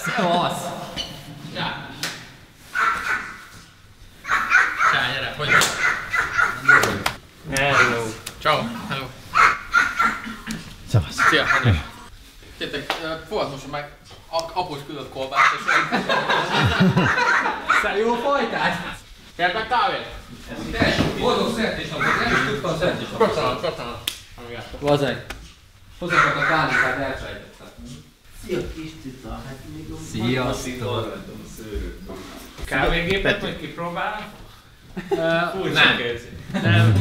Szevasz! Csá! Csá, gyere, hogy Hello! Ciao, hello! Szevasz! Szia, András! Kértek, fogad most meg após küldött kolbászt és Szóval jó fajtát? kértek kávét? Boldog születésnapot, nem is tudtam születésnapot. Köszönöm. Vazeg. Hozzátok a kávét, elfelejtettem. Szia kis cica, hát még a Sziasztok! Kávégépet majd kipróbálom? Nem.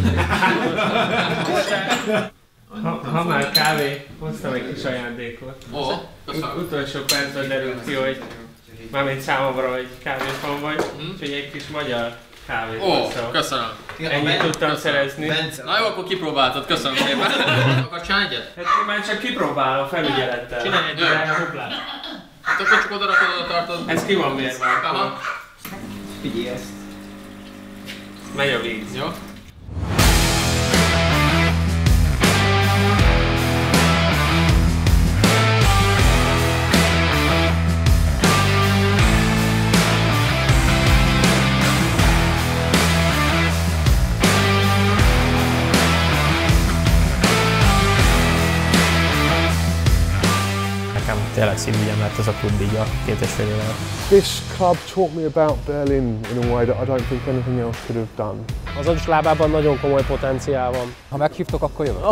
Ha már kávé, hoztam egy kis ajándékot. Ó, köszönöm. Utolsó percben derült ki, hogy mármint számomra, hogy kávéfan vagy, úgyhogy egy kis magyar kávét Ó, hoztam. köszönöm. Ennyit tudtam szerezni. Na jó, akkor kipróbáltad, köszönöm szépen. Akarsz csinálni egyet? Hát már csak kipróbálom felügyelettel. Csinálj egy drága kuplát. Hát akkor csak oda rakod, oda tartod. Ez ki van mérve akkor. Aha. Figyelj ezt. Megy a víz. Jó. Nekem tényleg szívügyem lett ez a klub így a 2,5 éve. This club taught me about Berlin in a way that I don't think anything else could have done. Az Adas lábában nagyon komoly potenciál van. Ha meghívtok, akkor jövök.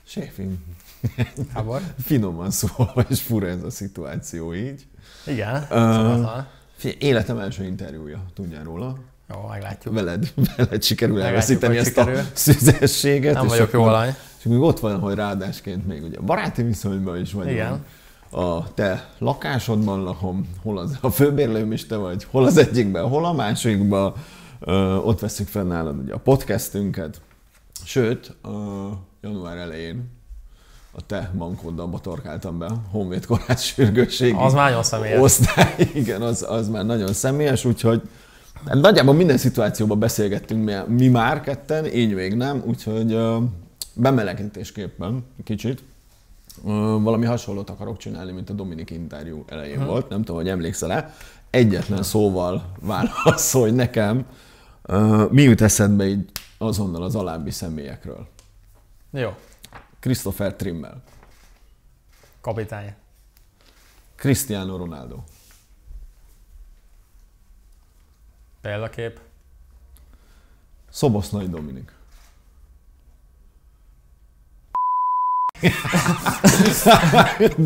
Séfing. Hábor? Finoman szólva, és fura ez a szituáció így. Igen. Figyelj, életem első interjúja, tudjál róla. Jó, meglátjuk. Veled sikerül Meglátjuk, elveszíteni hogy ezt sikerül. a szüzességet. Nem és vagyok jó akkor- alany. És még ott van, hogy ráadásként még ugye baráti viszonyban is vagyunk. Igen. A te lakásodban lakom, hol az a főbérlőm is te vagy, hol az egyikben, hol a másikban. Ott veszük fel nálad ugye a podcastünket. Sőt, január elején a te bankóddal botorkáltam be, Honvéd Kórház sürgősségi Az már nagyon személyes. osztály. Igen, az már nagyon személyes, úgyhogy nagyjából minden szituációban beszélgettünk mi már ketten, így még nem, úgyhogy bemelegítésképpen kicsit valami hasonlót akarok csinálni, mint a Dominik interjú elején volt, nem tudom, hogy emlékszel-e. Egyetlen szóval válaszolj nekem, mi jut eszedbe így azonnal az alábbi személyekről? Jó. Christopher Trimmel, Kapitány. Cristiano Ronaldo, Példakép. Szoboszlai Dominik.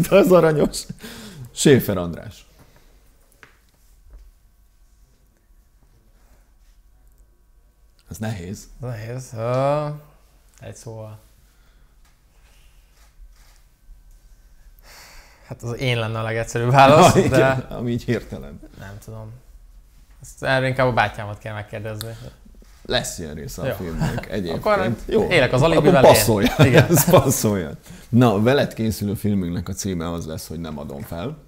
De az aranyos. Schäfer András. Ez nehéz. Nehéz. Egy szóval. Hát az én lenne a legegyszerűbb válasz, de Igen, ami így hirtelen. nem tudom. Ezt erre inkább a bátyámat kell megkérdezni. Lesz ilyen része a Jó. filmnek egyébként. Akkor élek az alibivel Akkor én. passzolja. Igen. Ez passzolja. Na, veled készülő filmünknek a címe az lesz, hogy Nem adom fel.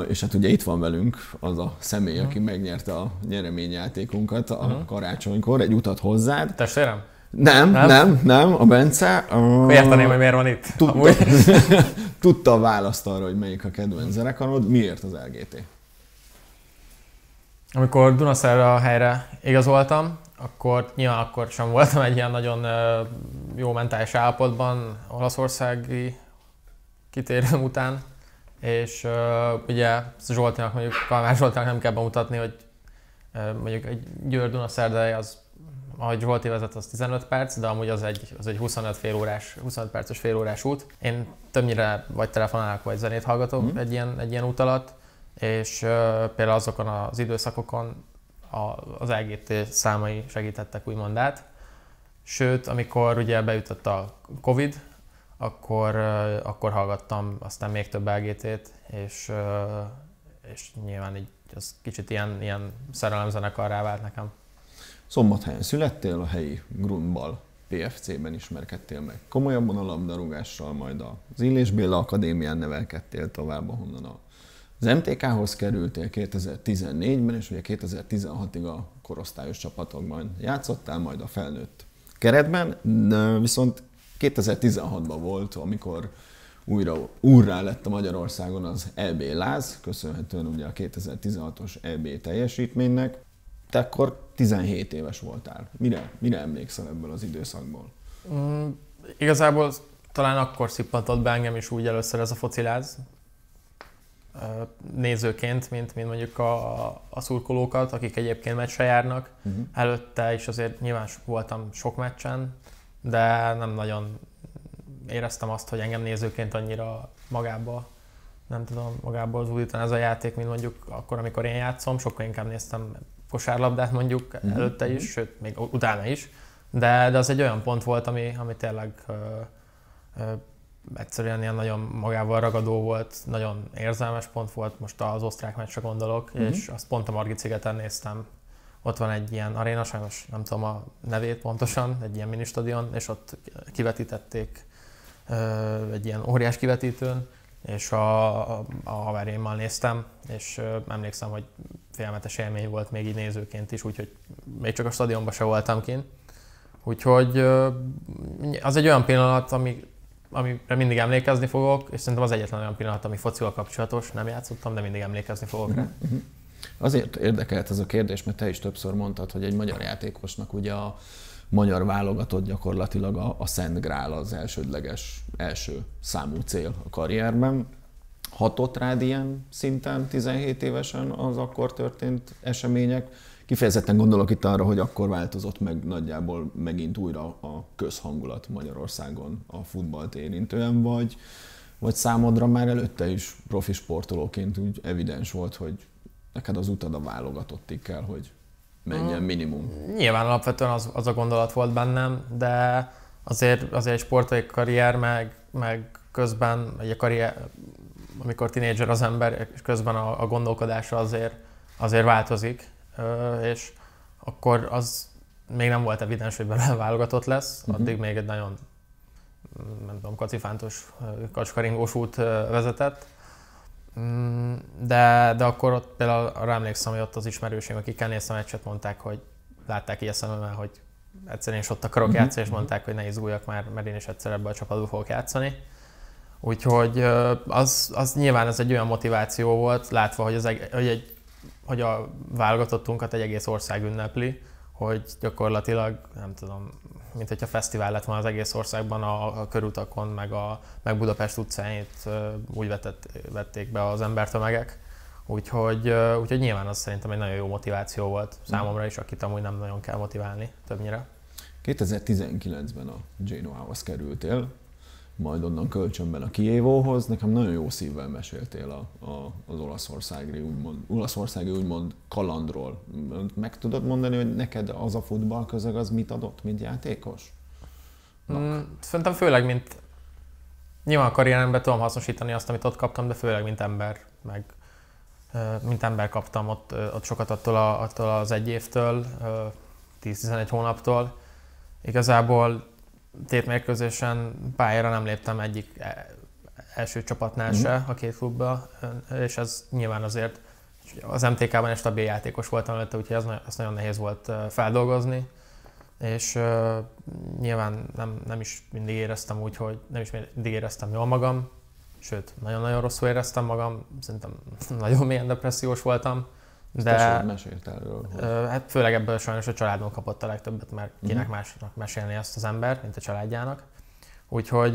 És hát ugye itt van velünk az a személy, aki megnyerte a nyereményjátékunkat a karácsonykor, egy utat hozzád. Testvérem? Nem, a Bence. Érteném, hogy miért van itt. Tudta a választ arra, hogy melyik a kedvenc zenekarod. Miért az LGT? Amikor Dunaszerre a helyre igazoltam, akkor nyilván akkor sem voltam egy ilyen nagyon jó mentális állapotban olaszországi kitérőm után, és ugye Zsoltinak, mondjuk Kalmár Zsoltinak nem kell bemutatni, hogy mondjuk egy Győr-Dunaszerdely az, ahogy Zsolti vezet, az 15 perc, de amúgy az egy 25 perces félórás út. Én többnyire vagy telefonálok, vagy zenét hallgatok egy ilyen út alatt, és például azokon az időszakokon az LGT számai segítettek úgymond át. Sőt, amikor ugye beütött a Covid, akkor hallgattam aztán még több LGT-t, és nyilván így ez kicsit ilyen szerelemzenekarrá vált nekem. Szombathelyen születtél, a helyi Grundball PFC-ben ismerkedtél meg komolyabban a labdarúgással, majd az Illés Béla Akadémián nevelkedtél tovább, ahonnan az MTK-hoz kerültél 2014-ben, és ugye 2016-ig a korosztályos csapatokban játszottál, majd a felnőtt keretben, viszont 2016-ban volt, amikor újrá lett a Magyarországon az EB láz, köszönhetően ugye a 2016-os EB teljesítménynek. Te akkor 17 éves voltál. Mire emlékszel ebből az időszakból? Igazából talán akkor szippantott be engem is úgy először ez a fociláz. Nézőként, mint mondjuk a szurkolókat, akik egyébként meccsre járnak. Előtte is azért nyilván voltam sok meccsen, de nem nagyon éreztem azt, hogy engem nézőként annyira magából zúdítani ez a játék, mint mondjuk akkor, amikor én játszom. Sokkal inkább néztem kosárlabdát mondjuk előtte is, sőt, még utána is. De az egy olyan pont volt, ami tényleg egyszerűen ilyen nagyon magával ragadó volt, nagyon érzelmes pont volt, most az osztrák meccsre gondolok, és azt pont a Margit szigeten néztem. Ott van egy ilyen aréna, sajnos nem tudom a nevét pontosan, egy ilyen ministadion, és ott kivetítették egy ilyen óriás kivetítőn, és a haverjaimmal néztem, és emlékszem, hogy félelmetes élmény volt még így nézőként is, úgyhogy még csak a stadionban se voltam kint. Úgyhogy az egy olyan pillanat, amire mindig emlékezni fogok, és szerintem az egyetlen olyan pillanat, ami focival kapcsolatos, nem játszottam, de mindig emlékezni fogok rá. Azért érdekelt ez a kérdés, mert te is többször mondtad, hogy egy magyar játékosnak ugye a magyar válogatott gyakorlatilag a Szent Grál, az elsődleges, első számú cél a karrierben. Hatott rád ilyen szinten 17 évesen az akkor történt események? Kifejezetten gondolok itt arra, hogy akkor változott meg nagyjából megint újra a közhangulat Magyarországon a futballt érintően, vagy számodra már előtte is profi sportolóként úgy evidens volt, hogy neked az utad a válogatottig kell, hogy menjen minimum? Nyilván alapvetően az a gondolat volt bennem, de azért egy sportolói karrier, meg közben egy karrier, amikor tínédzser az ember, és közben a gondolkodása azért változik, és akkor az még nem volt evidens, hogy belőle válogatott lesz, addig még egy nagyon, nem tudom, kacifántos, kacskaringós út vezetett. De akkor ott például arra emlékszem, hogy ott az ismerőségem, akikkel néztem meccset, mondták, hogy látták így a szememmel, hogy egyszerűen is ott akarok játszani, és mondták, hogy ne izguljak már, mert én is egyszer ebben a csapatban fogok játszani. Úgyhogy az nyilván ez egy olyan motiváció volt, látva, hogy a válogatottunkat egy egész ország ünnepli, hogy gyakorlatilag, nem tudom, mint hogyha fesztivál lett volna az egész országban a körutakon, meg Budapest utcáit úgy vették be az embertömegek. Úgyhogy nyilván az szerintem egy nagyon jó motiváció volt számomra is, akit amúgy nem nagyon kell motiválni többnyire. 2019-ben a Genoához kerültél, majd onnan kölcsönben a Kijevóhoz. Nekem nagyon jó szívvel meséltél az olaszországi úgymond kalandról. Meg tudod mondani, hogy neked az a futballközeg az mit adott, mint játékos? Szerintem főleg, nyilván a karrieremben tudom hasznosítani azt, amit ott kaptam, de főleg, mint ember, mint ember kaptam ott sokat attól az egy évtől, 10-11 hónaptól. Igazából tétmérkőzésen pályára nem léptem egyik első csapatnál se a két klubba, és ez nyilván azért az MTK-ban egy stabil játékos voltam előtte, úgyhogy ez nagyon nehéz volt feldolgozni, és nyilván nem is mindig éreztem úgy, hogy nem is mindig éreztem jól magam, sőt, nagyon-nagyon rosszul éreztem magam, szerintem nagyon mélyen depressziós voltam. De mesélt erről? Hát főleg ebből sajnos a családom kapott a legtöbbet, mert kinek másnak mesélni ezt az ember, mint a családjának. Úgyhogy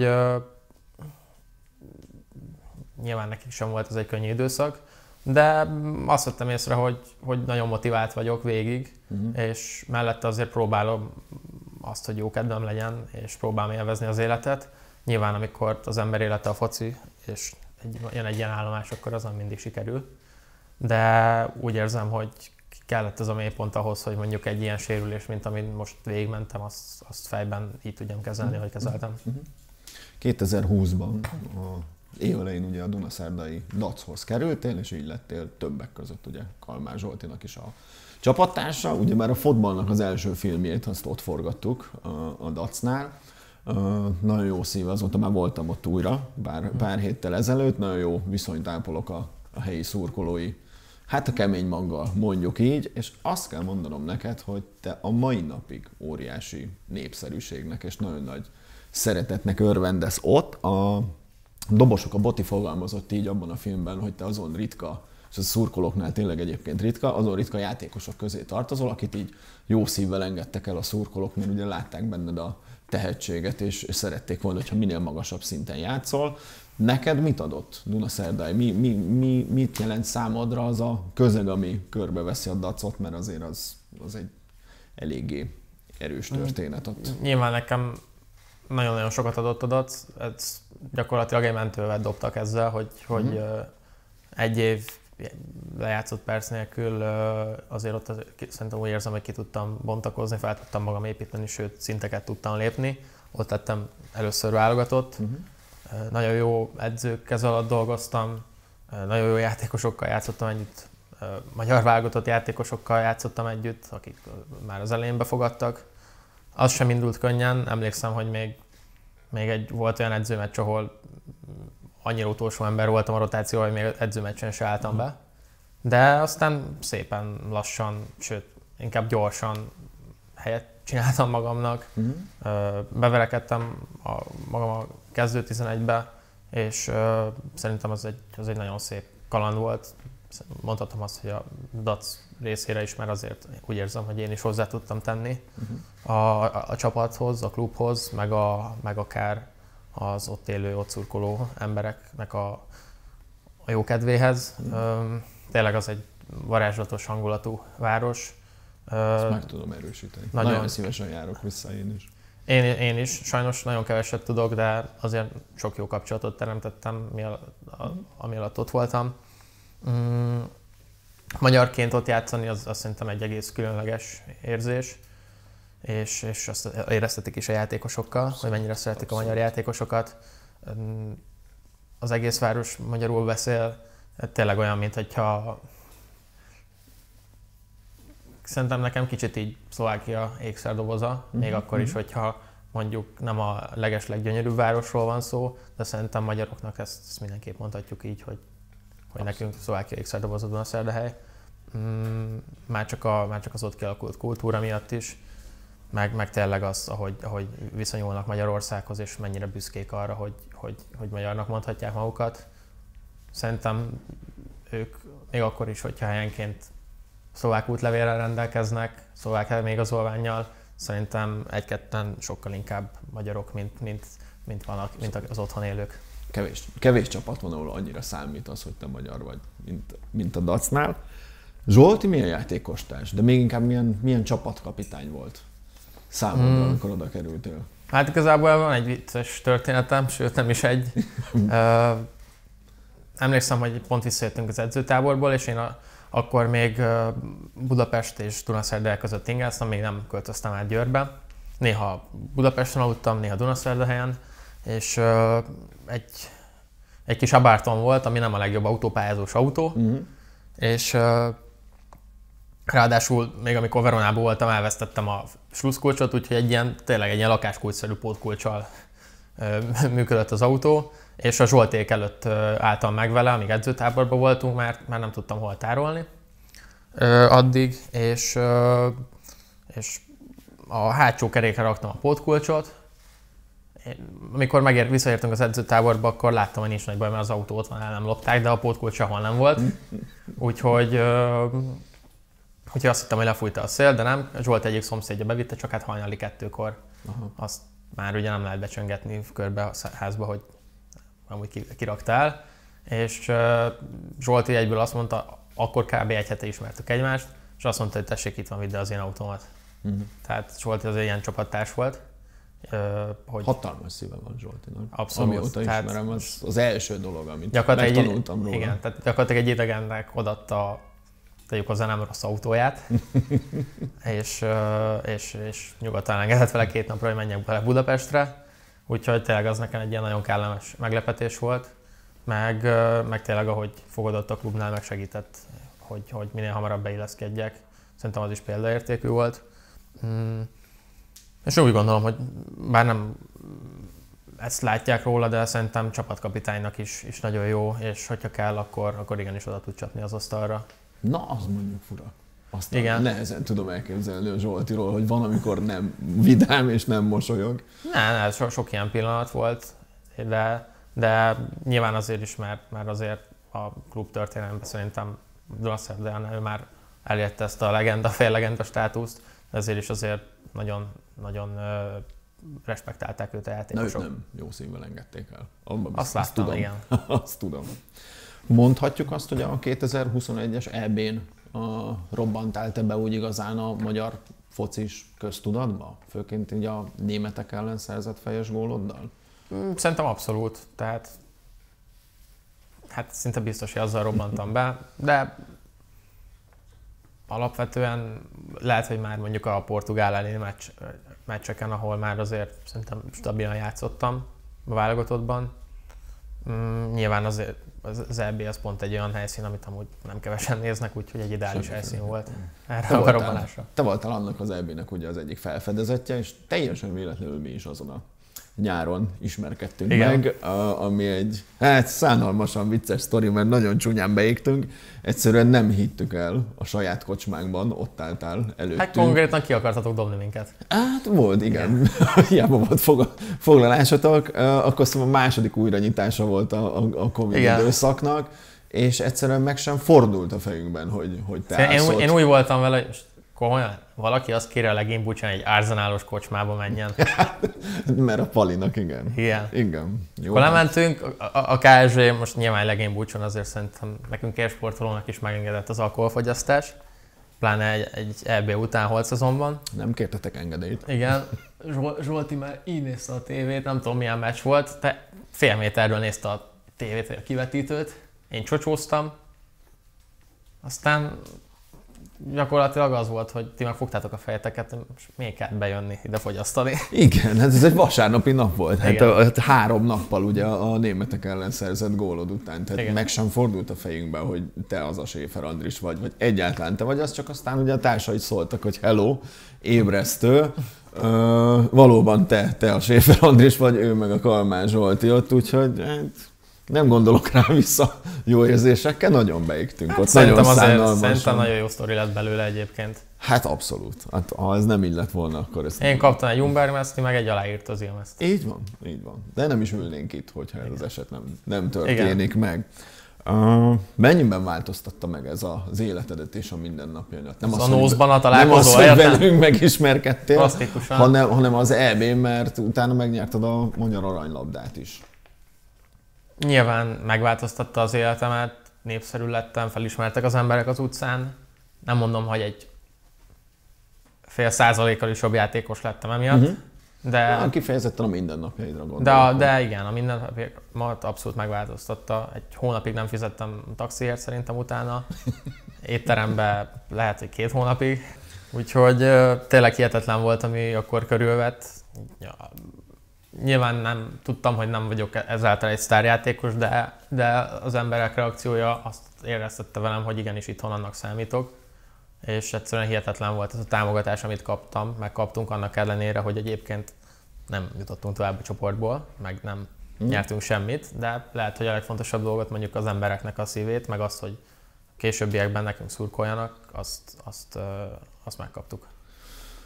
nyilván nekik sem volt ez egy könnyű időszak, de azt vettem észre, hogy nagyon motivált vagyok végig, és mellette azért próbálom azt, hogy jó kedvem legyen, és próbálom élvezni az életet. Nyilván amikor az ember élete a foci, és jön egy ilyen állomás, akkor az nem mindig sikerül. De úgy érzem, hogy kellett ez a mélypont ahhoz, hogy mondjuk egy ilyen sérülés, mint amit most végigmentem, azt fejben így tudjam kezelni, hogy kezeltem. 2020-ban a évelején ugye a Dunaszerdai Dachoz kerültél, és így lettél többek között ugye Kalmár Zsoltinak is a csapattársa. Ugye már a Fotballnak az első filmjét, azt ott forgattuk a Dacnál. Nagyon jó szív, azóta már voltam ott újra, pár héttel ezelőtt, nagyon jó viszonyt ápolok a helyi szurkolói, hát a kemény maggal, mondjuk így, és azt kell mondanom neked, hogy te a mai napig óriási népszerűségnek és nagyon nagy szeretetnek örvendesz ott. A Dobosok, a Boti fogalmazott így abban a filmben, hogy te azon ritka, és a szurkolóknál tényleg egyébként ritka, azon ritka játékosok közé tartozol, akit így jó szívvel engedtek el a szurkolók, mert ugye látták benned a tehetséget, és szerették volna, hogyha minél magasabb szinten játszol. Neked mit adott Dunaszerdai? Mit jelent számodra az a közeg, ami körbeveszi a Dacot, mert azért az egy eléggé erős történet ott. Nyilván nekem nagyon-nagyon sokat adott a Dac, ez gyakorlatilag egy mentővet dobtak ezzel, hogy egy év lejátszott perc nélkül azért ott szerintem úgy érzem, hogy ki tudtam bontakozni, fel tudtam magam építeni, sőt szinteket tudtam lépni. Ott lettem először válogatott. Nagyon jó edzők alatt dolgoztam, nagyon jó játékosokkal játszottam együtt, magyar válogatott játékosokkal játszottam együtt, akik már az elején befogadtak. Az sem indult könnyen, emlékszem, hogy még volt olyan edzőmeccs, ahol annyira utolsó ember voltam a rotációval, hogy még edzőmeccsen se álltam be. De aztán szépen lassan, sőt inkább gyorsan helyet csináltam magamnak. Beverekedtem magam a kezdő 11-be, és szerintem az egy nagyon szép kaland volt. Mondhatom azt, hogy a Dac részére is, mert azért úgy érzem, hogy én is hozzá tudtam tenni a csapathoz, a klubhoz, meg akár az ott élő, ott szurkoló embereknek a jó kedvéhez. Tényleg az egy varázslatos hangulatú város. Ezt meg tudom erősíteni. Nagyon szívesen járok vissza én is. Én is. Sajnos nagyon keveset tudok, de azért sok jó kapcsolatot teremtettem, ami alatt ott voltam. Magyarként ott játszani, az szerintem egy egész különleges érzés. És azt éreztetik is a játékosokkal, hogy mennyire szeretik a magyar játékosokat. Az egész város magyarul beszél, tényleg olyan, mintha szerintem nekem kicsit így Szlovákia ékszerdoboza, még akkor is, hogyha mondjuk nem a legesleggyönyörűbb városról van szó, de szerintem magyaroknak ezt mindenképp mondhatjuk így, hogy nekünk Szlovákia ékszerdoboza Dunaszerdahely. Már csak az ott kialakult kultúra miatt is, meg tényleg az, ahogy viszonyulnak Magyarországhoz, és mennyire büszkék arra, hogy magyarnak mondhatják magukat. Szerintem ők még akkor is, hogyha helyenként szlovák útlevéllel rendelkeznek, szlovák elmégazolvánnyal, szerintem egy-ketten sokkal inkább magyarok, mint az otthon élők. Kevés csapat van, ahol annyira számít az, hogy te magyar vagy, mint a Dacnál. Zsolti milyen játékostárs, de még inkább milyen csapatkapitány volt számodra, amikor oda kerültél? Hát igazából van egy vicces történetem, sőt nem is egy. Emlékszem, hogy pont visszajöttünk az edzőtáborból, és én akkor még Budapest és Dunaszerdahely között ingáztam, még nem költöztem át Győrbe. Néha Budapesten aludtam, néha Dunaszerdahelyen, és egy kis Abarton volt, ami nem a legjobb autópályázós autó, és ráadásul még amikor Veronában voltam, elvesztettem a sluszkulcsot, úgyhogy tényleg egy ilyen lakáskulcsszerű pótkulccsal működött az autó, és a Zsolték előtt álltam meg vele, amíg edzőtáborban voltunk, mert már nem tudtam hol tárolni addig, és a hátsó kerékre raktam a pótkulcsot. Amikor visszaértünk az edzőtáborba, akkor láttam, hogy nincs nagy baj, mert az autó ott van, el nem lopták, de a pótkulcs sehol nem volt. Úgyhogy azt hittem, hogy lefújta a szél, de nem. Zsolt egyik szomszédja bevitte, csak hát hajnali 2-kor. Azt már ugye nem lehet becsöngetni körbe a házba, hogy amúgy kiraktál. És Zsolti egyből azt mondta, akkor kb. Egy hete ismertük egymást, és azt mondta, hogy tessék, itt van, vidd az én autómat. Tehát Zsolti az ilyen csapattárs volt. Hogy hatalmas szíve van Zsoltinak. Abszolút. Amióta ismerem, az első dolog, amit megtanultam róla. Igen, tehát gyakorlatilag egy idegennek odaadta, tegyük hozzá, nem rossz autóját, és nyugodtan engedett vele 2 napra, hogy menjek bele Budapestre. Úgyhogy tényleg az nekem egy ilyen nagyon kellemes meglepetés volt. meg tényleg ahogy fogadott a klubnál, meg segített, hogy minél hamarabb beilleszkedjek. Szerintem az is példaértékű volt. És úgy gondolom, hogy bár nem ezt látják róla, de szerintem csapatkapitánynak is nagyon jó, és hogyha kell, akkor igenis oda tud csapni az asztalra. Na, az mondjuk fura. Aztán igen. Nehezen tudom elképzelni a Zsoltiról, hogy van, amikor nem vidám és nem mosolyog. Sok ilyen pillanat volt, de nyilván azért is, mert azért a klub történelemben szerintem Drasser, ő már elérte ezt a legenda, féllegenda státuszt, de azért nagyon respektálták őt a játékosok. Na, őt nem jó szívvel engedték el. Azt láttam, tudom. igen. Azt tudom. Mondhatjuk azt, hogy a 2021-es EB-n robbantál te be úgy igazán a magyar focis köztudatba? Főként így a németek ellen szerzett fejes góloddal? Szerintem abszolút. Tehát hát szinte biztos, hogy azzal robbantam be, de alapvetően lehet, hogy már mondjuk a portugál elleni meccseken, ahol már azért szerintem stabilan játszottam a válogatottban. Nyilván azért az EB az pont egy olyan helyszín, amit amúgy nem kevesen néznek, úgyhogy egy ideális helyszín volt erre a robbanásra. Te voltál annak az EB-nek ugye az egyik felfedezetje, és teljesen véletlenül mi is azon a nyáron ismerkedtünk meg, ami egy szánalmasan vicces sztori, mert nagyon csúnyán beégtünk. Egyszerűen nem hittük el a saját kocsmánkban, ott álltál előttünk. Hát konkrétan ki akartatok dobni minket. Hát volt, igen. Hiába volt foglalásatok. Akkor a második újranyitása volt a Covid időszaknak, és egyszerűen meg sem fordult a fejünkben, hogy te állsz ott. Én úgy voltam vele, hogy komolyan, valaki azt kéri a legény bucsán, egy arzenálos kocsmába menjen. Mert a Palinak, igen. Igen. Jó, akkor lementünk, a KSV most nyilván legény bucson azért szerintem nekünk élsportolónak is megengedett az alkoholfogyasztás, pláne egy EB után holt szezonban. Nem kértetek engedélyt. Igen. Zsolti már így nézte a tévét, nem tudom milyen meccs volt, de fél méterről nézte a tévét, vagy a kivetítőt. Én csocsóztam, aztán gyakorlatilag az volt, hogy ti meg fogtátok a fejeteket, és még kell bejönni ide fogyasztani. Igen, hát ez egy vasárnapi nap volt. Hát 3 nappal ugye a németek ellen szerzett gólod után. Tehát meg sem fordult a fejünkbe, hogy te az a Schäfer Andris vagy egyáltalán te vagy, az csak aztán ugye a társaid szóltak, hogy hello, ébresztő. Valóban te a Schäfer Andris vagy, ő meg a Kalmán Zsolti ott, úgyhogy nem gondolok rá vissza jó érzésekkel, nagyon beégtünk hát ott. Szerintem nagyon jó sztori lett belőle egyébként. Hát abszolút. Hát, ha ez nem így lett volna, akkor ezt... Én kaptam egy Umbermeszt, meg egy aláírt az Ilmeszt. Így van. De nem is ülnénk itt, hogyha ez az eset nem történik meg. Mennyiben változtatta meg ez az életedet és a mindennapjaidat? Nem a nózban a találkozó, nem az, hogy velünk megismerkedtél, klasszikusan. hanem az EB-n, mert utána megnyerted a magyar aranylabdát is. Nyilván megváltoztatta az életemet, népszerű lettem, felismertek az emberek az utcán. Nem mondom, hogy egy fél százalékkal is jobb játékos lettem emiatt, de... Kifejezetten a mindennapjaidra gondolok. De igen, a mindennapjaimat abszolút megváltoztatta. Egy hónapig nem fizettem taxiért szerintem utána. Étteremben lehet, hogy 2 hónapig. Úgyhogy tényleg hihetetlen volt, ami akkor körülvett. Nyilván nem tudtam, hogy nem vagyok ezáltal egy sztárjátékos, de az emberek reakciója azt éreztette velem, hogy igenis itthon annak számítok. És egyszerűen hihetetlen volt ez a támogatás, amit kaptam, meg kaptunk annak ellenére, hogy egyébként nem jutottunk tovább a csoportból, meg nem nyertünk semmit, de lehet, hogy a legfontosabb dolgot mondjuk az embereknek a szívét, meg azt, hogy későbbiekben nekünk szurkoljanak, azt megkaptuk.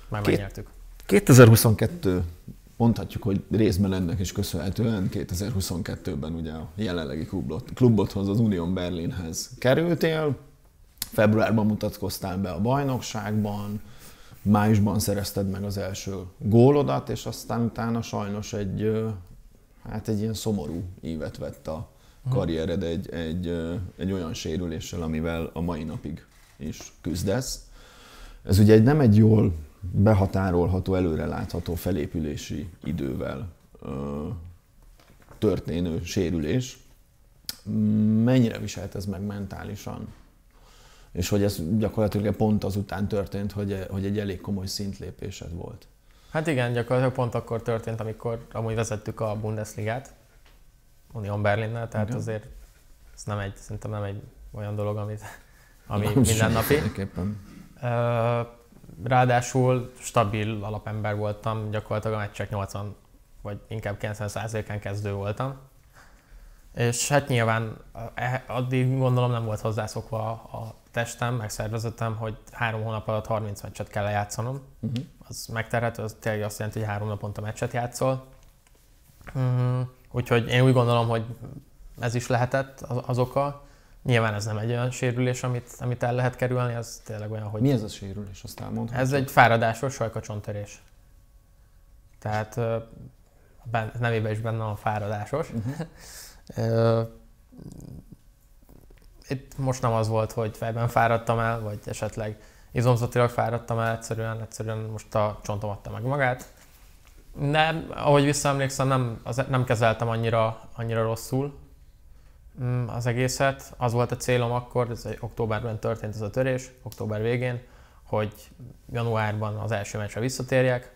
Megnyertük. 2022 mondhatjuk, hogy részben ennek is köszönhetően 2022-ben ugye a jelenlegi klubodhoz, az Union Berlinhez kerültél. Februárban mutatkoztál be a bajnokságban, májusban szerezted meg az első gólodat, és aztán utána sajnos egy ilyen szomorú ívet vett a karriered egy olyan sérüléssel, amivel a mai napig is küzdesz. Ez ugye nem egy jól behatárolható, előrelátható felépülési idővel történő sérülés. Mennyire viselt ez meg mentálisan? És hogy ez gyakorlatilag pont azután történt, hogy egy elég komoly szintlépésed volt. Hát igen, gyakorlatilag pont akkor történt, amikor amúgy vezettük a Bundesligát, Union Berlinnel, tehát azért Ez szerintem nem egy olyan dolog, ami mindennapi. Ráadásul stabil alapember voltam, gyakorlatilag a meccsek 80 vagy inkább 90%-án kezdő voltam. És hát nyilván addig gondolom nem volt hozzászokva a testem, meg szervezetem, hogy 3 hónap alatt 30 meccset kell lejátszanom. Az megterhető, az tényleg azt jelenti, hogy 3 naponta meccset játszol. Úgyhogy én úgy gondolom, hogy ez is lehetett az oka. Nyilván ez nem egy olyan sérülés, amit el lehet kerülni, ez tényleg olyan, hogy... Mi ez a sérülés, azt elmondhatod? Ez egy fáradásos sajkacsontörés. Tehát nevében is benne van fáradásos. Itt most nem az volt, hogy fejben fáradtam el, vagy esetleg izomzatilag fáradtam el, egyszerűen most a csontom adta meg magát. De ahogy visszaemlékszem, nem kezeltem annyira rosszul az egészet. Az volt a célom akkor, ez októberben történt ez a törés, október végén, hogy januárban az első meccsre visszatérjek.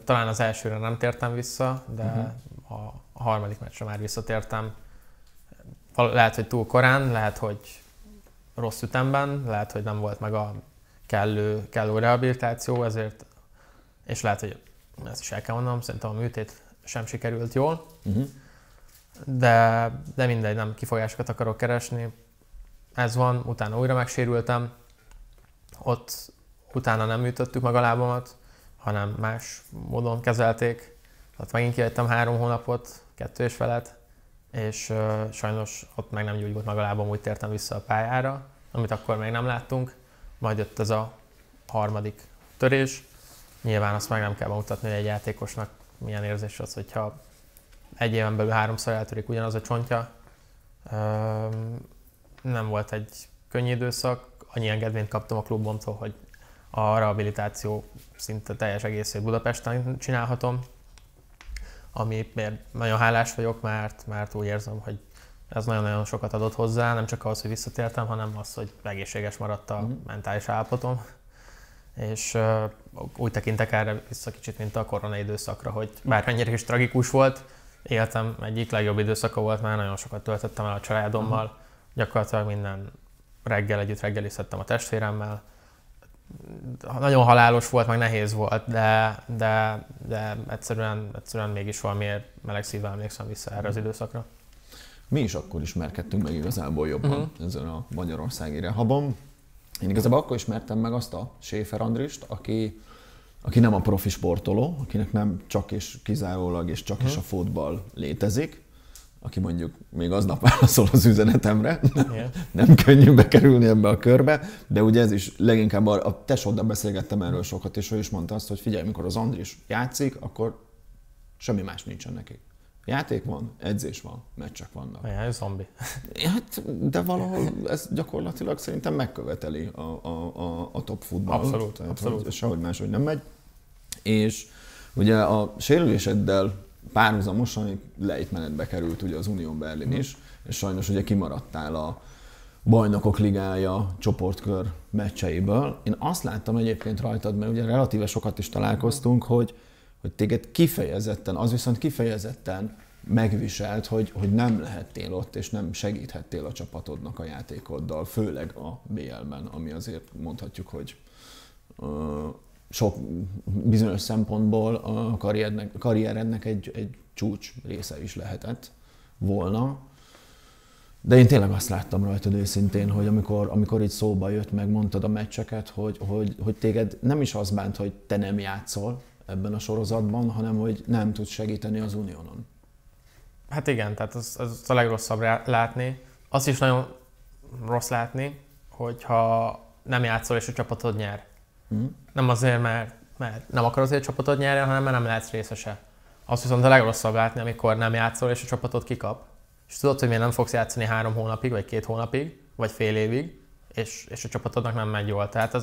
Talán az elsőre nem tértem vissza, de a harmadik meccsre már visszatértem. Lehet, hogy túl korán, lehet, hogy rossz ütemben, lehet, hogy nem volt meg a kellő rehabilitáció, ezért, és lehet, hogy ezt is el kell mondanom, szerintem a műtét sem sikerült jól. De mindegy, nem kifogásokat akarok keresni. Ez van, utána újra megsérültem. Ott utána nem műtöttük meg a lábamat, hanem más módon kezelték. Ott megint kihagytam 3 hónapot, 2,5, és sajnos ott meg nem gyógyult meg a lábam, úgy tértem vissza a pályára, amit akkor még nem láttunk. Majd jött ez a harmadik törés. Nyilván azt meg nem kell bemutatni, hogy egy játékosnak milyen érzés az, hogyha egy éven belül 3-szor eltörik ugyanaz a csontja. Nem volt egy könnyű időszak, annyi engedményt kaptam a klubomtól, hogy a rehabilitáció szinte teljes egészét Budapesten csinálhatom, amiért nagyon hálás vagyok, mert úgy érzem, hogy ez nagyon-nagyon sokat adott hozzá, nem csak ahhoz, hogy visszatértem, hanem az, hogy egészséges maradt a mentális állapotom. És úgy tekintek erre vissza kicsit, mint a korona időszakra, hogy bármennyire is tragikus volt, életem egyik legjobb időszaka volt, mert nagyon sokat töltöttem el a családommal, gyakorlatilag minden reggel együtt reggelizhettem a testvéremmel. Nagyon halálos volt, meg nehéz volt, de egyszerűen mégis valamiért meleg szívvel emlékszem vissza erre az időszakra. Mi is akkor ismerkedtünk meg igazából jobban ezen a magyarországi rehabon. Én igazából akkor ismertem meg azt a Schäfer Andrist, aki nem a profi sportoló, akinek nem csak és kizárólag és csak is a futball létezik, aki mondjuk még aznap válaszol az üzenetemre, nem könnyű bekerülni ebbe a körbe, de ugye ez is leginkább a tesóddal beszélgettem erről sokat, és ő is mondta azt, hogy figyelj, mikor az Andris játszik, akkor semmi más nincsen neki. Játék van, edzés van, meccsek vannak. Olyan, zombi. Hát, de valahol ez gyakorlatilag szerintem megköveteli a top futballt. Abszolút. Sehogy máshogy nem megy. És ugye a sérüléseddel párhuzamosan lejtmenetbe került ugye az Unión Berlin is, és sajnos ugye kimaradtál a Bajnokok Ligája csoportkör meccseiből. Én azt láttam egyébként rajtad, mert ugye relatíve sokat is találkoztunk, hogy téged kifejezetten, az viszont kifejezetten megviselt, hogy nem lehettél ott, és nem segíthettél a csapatodnak a játékoddal, főleg a BL-ben, ami azért mondhatjuk, hogy sok bizonyos szempontból a karrierednek egy csúcs része is lehetett volna. De én tényleg azt láttam rajtad őszintén, hogy amikor így szóba jött, megmondtad a meccseket, hogy téged nem is az bánt, hogy te nem játszol ebben a sorozatban, hanem hogy nem tudsz segíteni az Unionon. Hát igen, tehát az a legrosszabb látni. Azt is nagyon rossz látni, hogyha nem játszol és a csapatod nyer. Nem azért, mert nem akarod, hogy a csapatod nyerjen, hanem mert nem lehetsz részese. Azt viszont a legrosszabb látni, amikor nem játszol és a csapatod kikap. És tudod, hogy miért nem fogsz játszani 3 hónapig, vagy 2 hónapig, vagy fél évig, és a csapatodnak nem megy jól. Tehát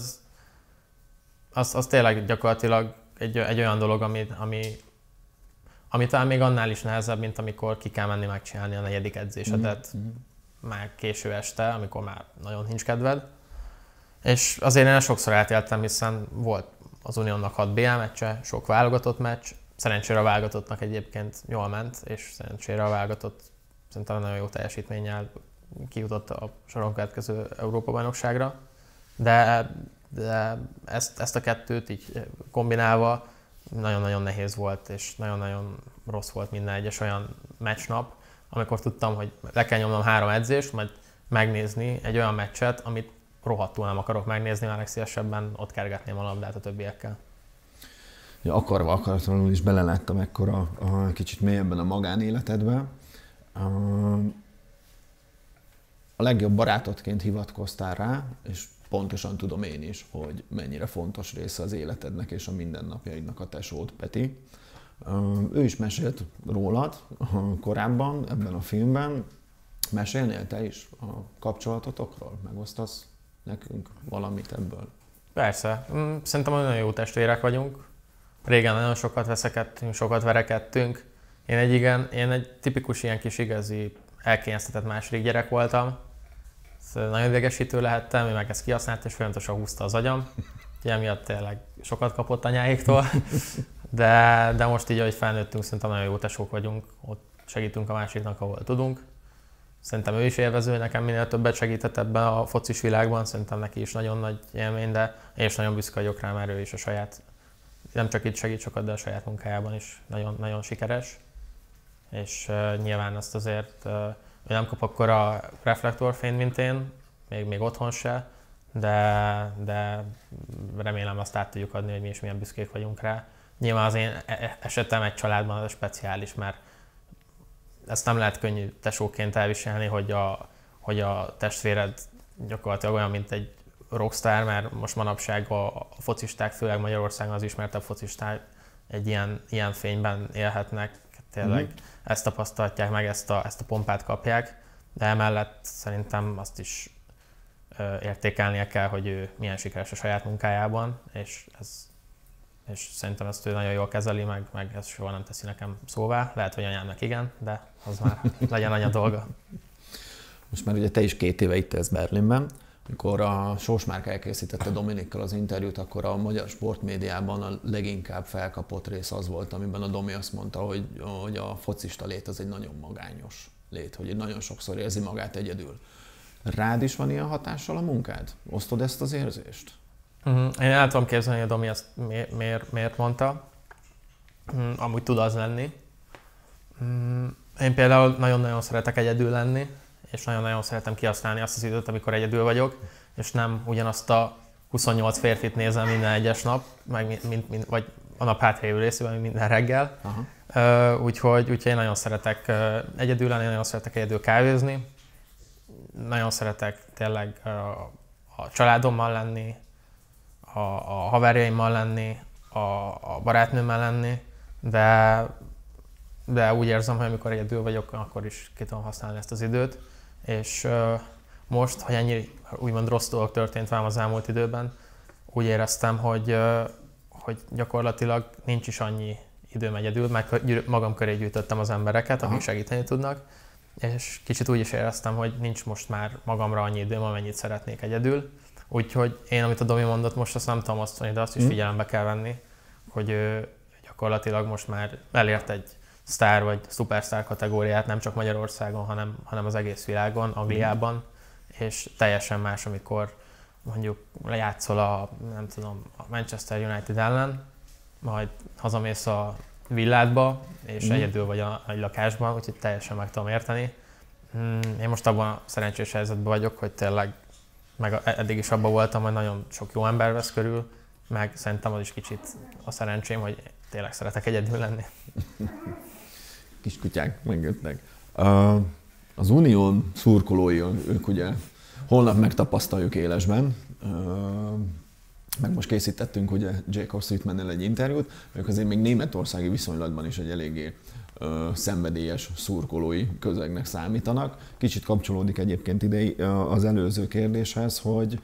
az tényleg gyakorlatilag egy olyan dolog, ami talán még annál is nehezebb, mint amikor ki kell menni megcsinálni a 4. edzésedet már késő este, amikor már nagyon nincs kedved. És azért én sokszor átéltem, hiszen volt az Unionnak 6 BL meccse, sok válogatott meccs, szerencsére a válogatottnak egyébként jól ment, és szerencsére a válogatott szerintem nagyon jó teljesítménnyel kijutott a soron következő Európa-bajnokságra, de ezt a kettőt így kombinálva nagyon-nagyon nehéz volt, és nagyon-nagyon rossz volt minden egyes olyan meccsnap, amikor tudtam, hogy le kell nyomnom 3 edzést, majd megnézni egy olyan meccset, amit rohadtul nem akarok megnézni, mert legszívesebben ott kergetném a labdát a többiekkel. Ja, akarva akaratlanul is beleláttam ekkora kicsit mélyebben a magánéletedbe. A legjobb barátodként hivatkoztál rá, és pontosan tudom én is, hogy mennyire fontos része az életednek és a mindennapjaidnak a tesód, Peti. Ő is mesélt rólad korábban ebben a filmben. Mesélnél te is a kapcsolatotokról? Megosztasz nekünk valamit ebből? Persze. Szerintem nagyon jó testvérek vagyunk. Régen nagyon sokat veszekedtünk, sokat verekedtünk. Én egy tipikus ilyen kis igazi elkényeztetett második gyerek voltam. Nagyon idegesítő lehettem, ő meg ezt kihasznált, és folyamatosan húzta az agyam. Ilyen miatt tényleg sokat kapott anyáiktól. De most így, ahogy felnőttünk, szerintem nagyon jó tesók vagyunk. Ott segítünk a másiknak, ahol tudunk. Szerintem ő is élvező, nekem minél többet segített ebben a focis világban. Szerintem neki is nagyon nagy élmény, de én is nagyon büszke vagyok rá, mert ő is a saját, nem csak itt segít sokat, de a saját munkájában is nagyon, nagyon sikeres. És nyilván azt azért ő nem kap akkora reflektorfényt, mint én, még otthon se, de remélem azt át tudjuk adni, hogy mi is milyen büszkék vagyunk rá. Nyilván az én esetem egy családban az speciális, mert ezt nem lehet könnyű tesóként elviselni, hogy a testvéred gyakorlatilag olyan, mint egy rockstar, mert most manapság a focisták, főleg Magyarországon az ismertebb focisták egy ilyen fényben élhetnek, tényleg ezt tapasztalják meg, ezt a pompát kapják, de emellett szerintem azt is értékelnie kell, hogy ő milyen sikeres a saját munkájában, és szerintem ezt ő nagyon jól kezeli, meg ezt soha nem teszi nekem szóvá. Lehet, hogy anyámnak igen, de az már legyen anya dolga. Most már ugye te is 2 éve itt élsz Berlinben. Amikor a Sós Márk elkészítette Dominikkal az interjút, akkor a magyar sportmédiában a leginkább felkapott rész az volt, amiben a Domi azt mondta, hogy a focista lét az egy nagyon magányos lét, hogy nagyon sokszor érzi magát egyedül. Rád is van ilyen hatással a munkád? Osztod ezt az érzést? Én el tudom képzelni, hogy a Domi ezt miért mondta. Amúgy tud az lenni. Én például nagyon-nagyon szeretek egyedül lenni, és nagyon-nagyon szeretem kihasználni azt az időt, amikor egyedül vagyok, és nem ugyanazt a 28 férfit nézem minden egyes nap, vagy a nap hátralévő részében, minden reggel. Úgyhogy én nagyon szeretek egyedül lenni, nagyon szeretek egyedül kávézni. Nagyon szeretek tényleg a családommal lenni, a haverjaimmal lenni, a barátnőmmel lenni, de úgy érzem, hogy amikor egyedül vagyok, akkor is ki tudom használni ezt az időt. És most, hogy ennyi úgymond rossz dolog történt velem az elmúlt időben, úgy éreztem, hogy gyakorlatilag nincs is annyi időm egyedül, mert magam köré gyűjtöttem az embereket, akik segíteni tudnak, és kicsit úgy is éreztem, hogy nincs most már magamra annyi időm, amennyit szeretnék egyedül. Úgyhogy én, amit a Domi mondott, most azt nem tudom osztani, de azt is figyelembe kell venni, hogy gyakorlatilag most már elért egy sztár vagy szupersztár kategóriát, nem csak Magyarországon, hanem az egész világon, Angliában, és teljesen más, amikor mondjuk lejátszol a Manchester United ellen, majd hazamész a villádba, és egyedül vagy a nagy lakásban, úgyhogy teljesen meg tudom érteni. Én most abban a szerencsés helyzetben vagyok, hogy tényleg, meg eddig is abban voltam, hogy nagyon sok jó ember vesz körül, meg szerintem az is kicsit a szerencsém, hogy tényleg szeretek egyedül lenni. Kiskutyák megjöttek. Az Unión szurkolói, ők ugye holnap megtapasztaljuk élesben, meg most készítettünk ugye Jacob Sweetman-nel egy interjút, ők azért még németországi viszonylatban is egy eléggé szenvedélyes szurkolói közegnek számítanak. Kicsit kapcsolódik egyébként ide az előző kérdéshez, hogy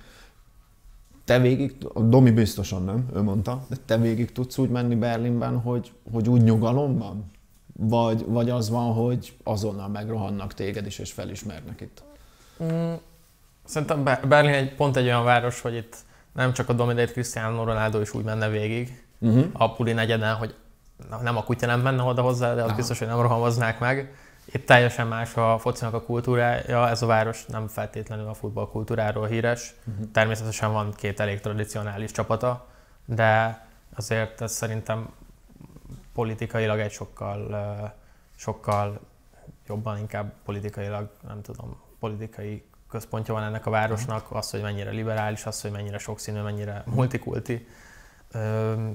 te végig, Domi biztosan nem, ő mondta, de te végig tudsz úgy menni Berlinben, hogy úgy nyugalom van? Vagy az van, hogy azonnal megrohannak téged is, és felismernek itt? Szerintem Berlin pont egy olyan város, hogy itt nem csak a Domi, de itt Cristiano Ronaldo is úgy menne végig a Puli negyeden, hogy nem a kutya nem menne oda hozzá, de az biztos, hogy nem rohamoznák meg. Itt teljesen más a focinak a kultúrája, ez a város nem feltétlenül a futballkultúráról híres. Természetesen van 2 elég tradicionális csapata, de azért ez szerintem politikailag egy sokkal jobban, inkább politikailag, nem tudom, politikai központja van ennek a városnak, az, hogy mennyire liberális, az, hogy mennyire sokszínű, mennyire multikulti,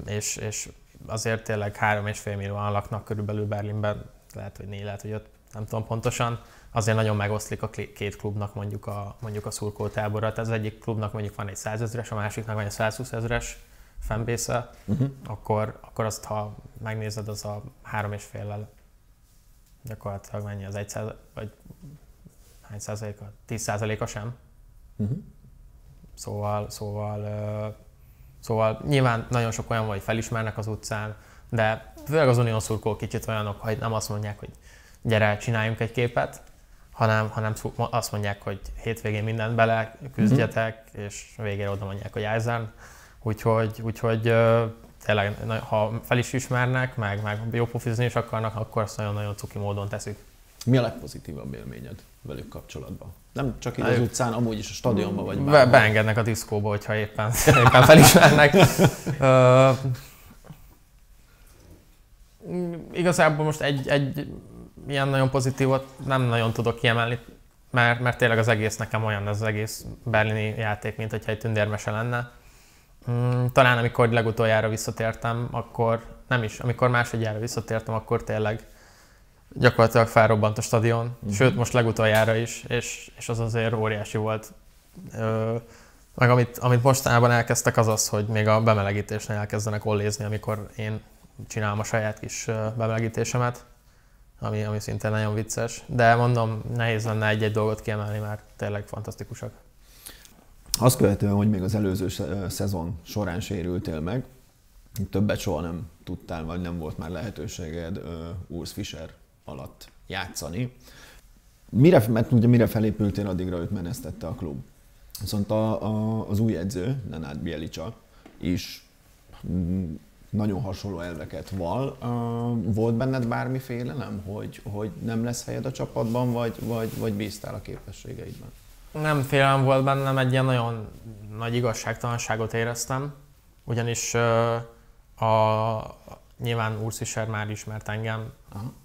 és azért tényleg 3,5 millióan laknak körülbelül Berlinben, lehet, hogy 4, lehet, hogy 5, nem tudom pontosan, azért nagyon megoszlik a 2 klubnak mondjuk a szurkolótábora. Tehát az egyik klubnak mondjuk van egy 100 000-es, a másiknak van egy 120 000-es fanbase-e, akkor azt, ha megnézed, az a 3,5-lel gyakorlatilag mennyi az 1 vagy hány százaléka? 10%-a sem. Szóval nyilván nagyon sok olyan van, hogy felismernek az utcán, de főleg az Unión szurkolók kicsit olyanok, hogy nem azt mondják, hogy gyere, csináljunk egy képet, hanem azt mondják, hogy hétvégén mindent bele küzdjetek, és végére oda mondják, hogy Eisern. Úgyhogy tényleg, ha fel is ismernek, meg jó pofizni is akarnak, akkor azt nagyon-nagyon cuki módon teszik. Mi a legpozitívabb élményed velük kapcsolatban? Nem csak így az utcán, amúgy is a stadionban vagy bárhol. Beengednek a diszkóba, hogyha éppen felismernek. Igazából most egy ilyen nagyon pozitívot nem nagyon tudok kiemelni, mert tényleg az egész nekem olyan, az egész berlini játék, mint hogyha egy tündérmese lenne. Talán amikor legutoljára visszatértem, akkor nem is, amikor másodjára visszatértem, akkor tényleg gyakorlatilag felrobbant a stadion, sőt most legutoljára is, és az azért óriási volt. Meg amit mostanában elkezdtek, az az, hogy még a bemelegítésnél elkezdenek ollézni, amikor én csinálom a saját kis bemelegítésemet, ami szintén nagyon vicces. De mondom, nehéz lenne egy-egy dolgot kiemelni, mert tényleg fantasztikusak. Azt követően, hogy még az előző szezon során sérültél meg, többet soha nem tudtál, vagy nem volt már lehetőséged Urs Fischer alatt játszani. Mert ugye mire felépültél, addigra őt menesztette a klub. Viszont az új edző, Nenad Bjelica is nagyon hasonló elveket vall. Volt benned bármi félelem, hogy nem lesz helyed a csapatban, vagy bíztál a képességeidben? Nem félelem volt bennem, egy ilyen nagyon nagy igazságtalanságot éreztem, ugyanis nyilván Urs Fischer már ismert engem,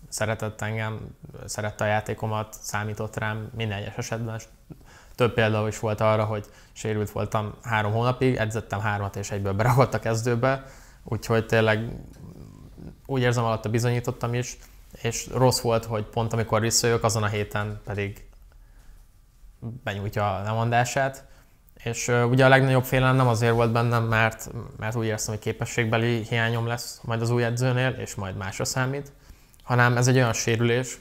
szeretett engem, szerette a játékomat, számított rám minden egyes esetben. Több példa is volt arra, hogy sérült voltam 3 hónapig, edzettem 3-at és egyből berakott a kezdőbe, úgyhogy tényleg úgy érzem, alatta bizonyítottam is, és rossz volt, hogy pont amikor visszajövök, azon a héten pedig benyújtja a lemondását. És ugye a legnagyobb félelem nem azért volt bennem, mert úgy éreztem, hogy képességbeli hiányom lesz majd az új edzőnél, és majd másra számít, hanem ez egy olyan sérülés,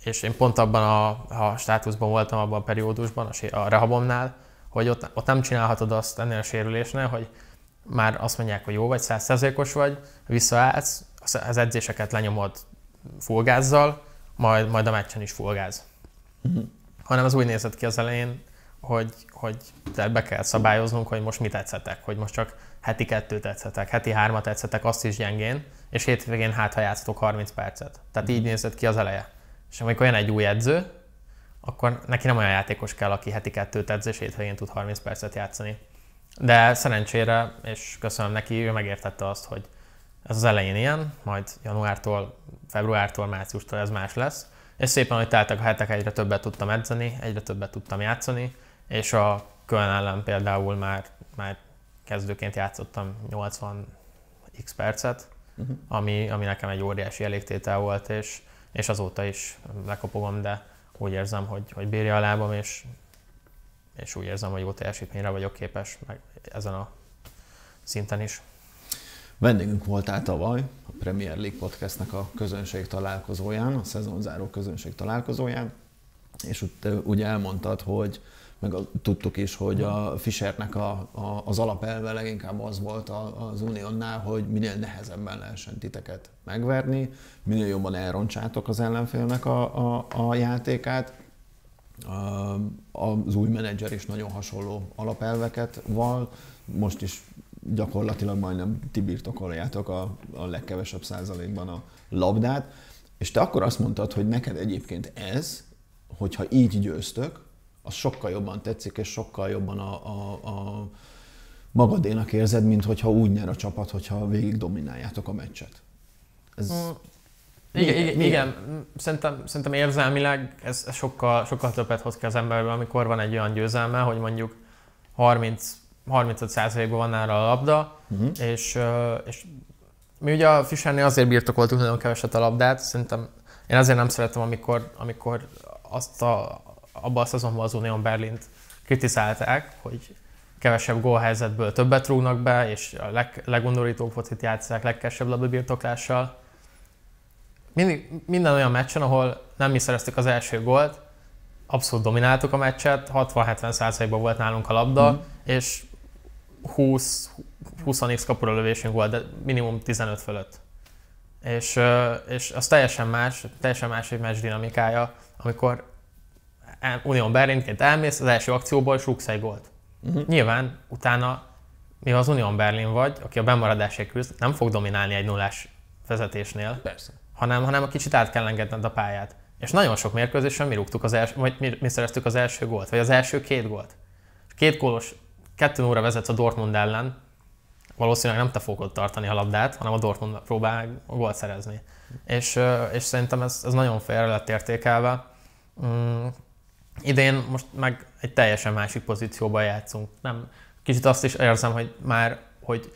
és én pont abban a státuszban voltam, abban a periódusban, a rehabomnál, hogy ott nem csinálhatod azt ennél a sérülésnél, hogy már azt mondják, hogy jó vagy, 100%-os vagy, visszaállsz, az edzéseket lenyomod full gázzal, majd a meccsen is full gáz. Hanem az úgy nézett ki az elején, hogy be kell szabályoznunk, hogy most mit etszetek, hogy most csak heti 2-t etszetek, heti 3-at etszetek, azt is gyengén, és hétvégén ha játszatok 30 percet. Tehát így nézett ki az eleje. És amikor jön egy új edző, akkor neki nem olyan játékos kell, aki heti 2-t edz, és hétvégén tud 30 percet játszani. De szerencsére, és köszönöm neki, ő megértette azt, hogy ez az elején ilyen, majd januártól, februártól, márciustól ez más lesz. És szépen, hogy teltek a hetek, egyre többet tudtam edzeni, egyre többet tudtam játszani, és a Köln ellen például már kezdőként játszottam 80x percet, ami nekem egy óriási elégtétel volt, és azóta is lekopogom, de úgy érzem, hogy bírja a lábam, és úgy érzem, hogy jó teljesítményre vagyok képes meg ezen a szinten is. Vendégünk voltál tavaly a Premier League Podcastnek a közönség találkozóján, a szezonzáró közönség találkozóján, és ugye elmondtad, hogy meg tudtuk is, hogy a Fischernek az alapelve leginkább az volt az Uniónnál, hogy minél nehezebben lehessen titeket megverni, minél jobban elrontsátok az ellenfélnek a játékát. Az új menedzser is nagyon hasonló alapelveket vall, most is gyakorlatilag majdnem ti birtokoljátok a legkevesebb százalékban a labdát. És te akkor azt mondtad, hogy neked egyébként ez, hogyha így győztök, az sokkal jobban tetszik, és sokkal jobban a magadénak érzed, mint hogyha úgy nyer a csapat, hogyha végig domináljátok a meccset. Ez... Igen. Szerintem érzelmileg ez sokkal többet hoz ki az emberből, amikor van egy olyan győzelme, hogy mondjuk 35%-ban van nála a labda, és mi ugye a Fischernél azért birtokoltuk nagyon keveset a labdát, szerintem én azért nem szeretem, amikor abban a szezonban az Union Berlint kritizálták, hogy kevesebb gólhelyzetből többet rúgnak be, és a legundorítóbb focit játsszák legkevesebb labdabirtoklással. Minden olyan meccsen, ahol nem mi szereztük az első gólt, abszolút domináltuk a meccset, 60-70%-ban volt nálunk a labda, és 20x kapura lövésünk volt, de minimum 15 fölött. És az teljesen más egy meccs dinamikája, amikor Union Berlinként elmész az első akcióból, és rúgsz egy gólt. Nyilván utána, mivel az Union Berlin vagy, aki a bemaradásért küzd, nem fog dominálni egy 0-ás vezetésnél. Persze. hanem a kicsit át kell engedned a pályát. És nagyon sok mérkőzésen mi rúgtuk vagy mi szereztük az első gólt, vagy az első 2 gólt. 2 gólos, 2-0-ra vezetsz a Dortmund ellen, valószínűleg nem te fogod tartani a labdát, hanem a Dortmund próbál a gólt szerezni. És szerintem ez nagyon félre lett értékelve. Idén most meg egy teljesen másik pozícióban játszunk. Kicsit azt is érzem, hogy